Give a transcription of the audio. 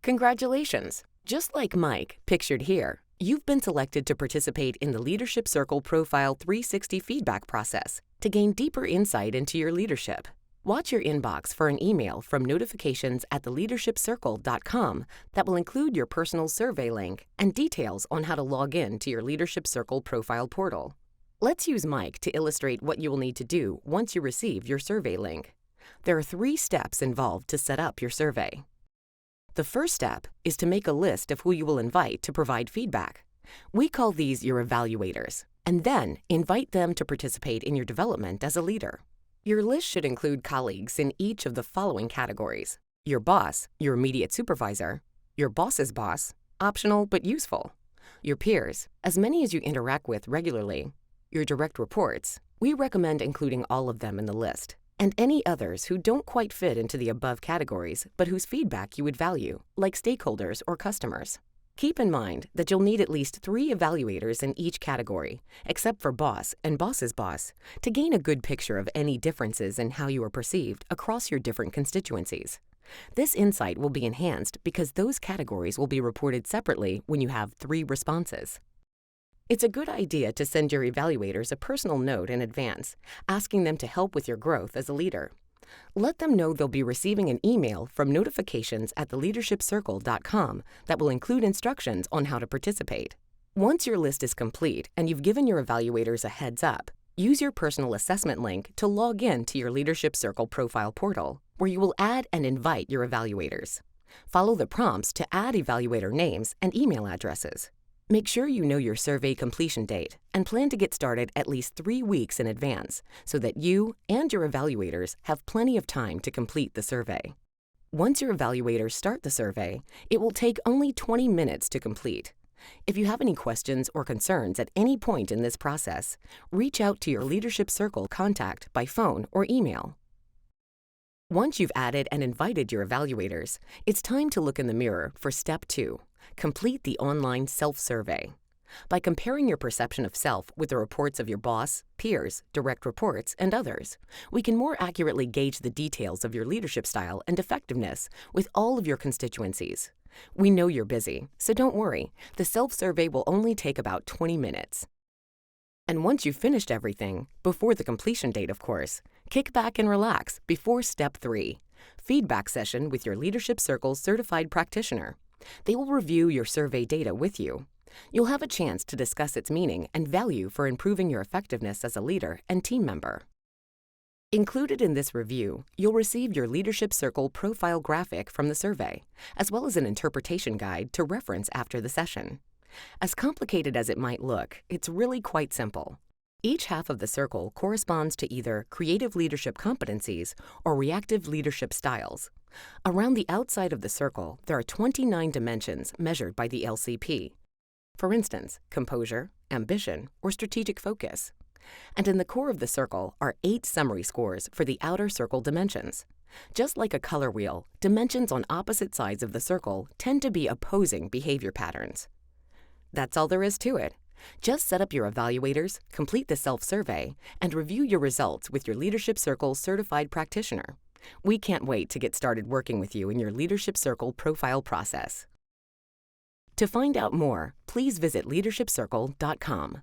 Congratulations! Just like Mike, pictured here, you've been selected to participate in the Leadership Circle Profile 360 feedback process to gain deeper insight into your leadership. Watch your inbox for an email from notifications@theleadershipcircle.com that will include your personal survey link and details on how to log in to your Leadership Circle profile portal. Let's use Mike to illustrate what you will need to do once you receive your survey link. There are 3 steps involved to set up your survey. The first step is to make a list of who you will invite to provide feedback. We call these your evaluators, and then invite them to participate in your development as a leader. Your list should include colleagues in each of the following categories: your boss, your immediate supervisor, your boss's boss, optional but useful, your peers, as many as you interact with regularly, your direct reports. We recommend including all of them in the list, and any others who don't quite fit into the above categories but whose feedback you would value, like stakeholders or customers. Keep in mind that you'll need at least 3 evaluators in each category, except for boss and boss's boss, to gain a good picture of any differences in how you are perceived across your different constituencies. This insight will be enhanced because those categories will be reported separately when you have 3 responses. It's a good idea to send your evaluators a personal note in advance, asking them to help with your growth as a leader. Let them know they'll be receiving an email from notifications@theleadershipcircle.com that will include instructions on how to participate. Once your list is complete and you've given your evaluators a heads up, use your personal assessment link to log in to your Leadership Circle profile portal, where you will add and invite your evaluators. Follow the prompts to add evaluator names and email addresses. Make sure you know your survey completion date and plan to get started at least 3 weeks in advance so that you and your evaluators have plenty of time to complete the survey. Once your evaluators start the survey, it will take only 20 minutes to complete. If you have any questions or concerns at any point in this process, reach out to your Leadership Circle contact by phone or email. Once you've added and invited your evaluators, it's time to look in the mirror for Step 2. Complete the online self-survey. By comparing your perception of self with the reports of your boss, peers, direct reports, and others, we can more accurately gauge the details of your leadership style and effectiveness with all of your constituencies. We know you're busy, so don't worry. The self-survey will only take about 20 minutes. And once you've finished everything, before the completion date, of course, kick back and relax before Step 3, feedback session with your Leadership Circle certified practitioner. They will review your survey data with you. You'll have a chance to discuss its meaning and value for improving your effectiveness as a leader and team member. Included in this review, you'll receive your Leadership Circle profile graphic from the survey, as well as an interpretation guide to reference after the session. As complicated as it might look, it's really quite simple. Each half of the circle corresponds to either creative leadership competencies or reactive leadership styles. Around the outside of the circle, there are 29 dimensions measured by the LCP. For instance, composure, ambition, or strategic focus. And in the core of the circle are 8 summary scores for the outer circle dimensions. Just like a color wheel, dimensions on opposite sides of the circle tend to be opposing behavior patterns. That's all there is to it. Just set up your evaluators, complete the self-survey, and review your results with your Leadership Circle certified practitioner. We can't wait to get started working with you in your Leadership Circle profile process. To find out more, please visit leadershipcircle.com.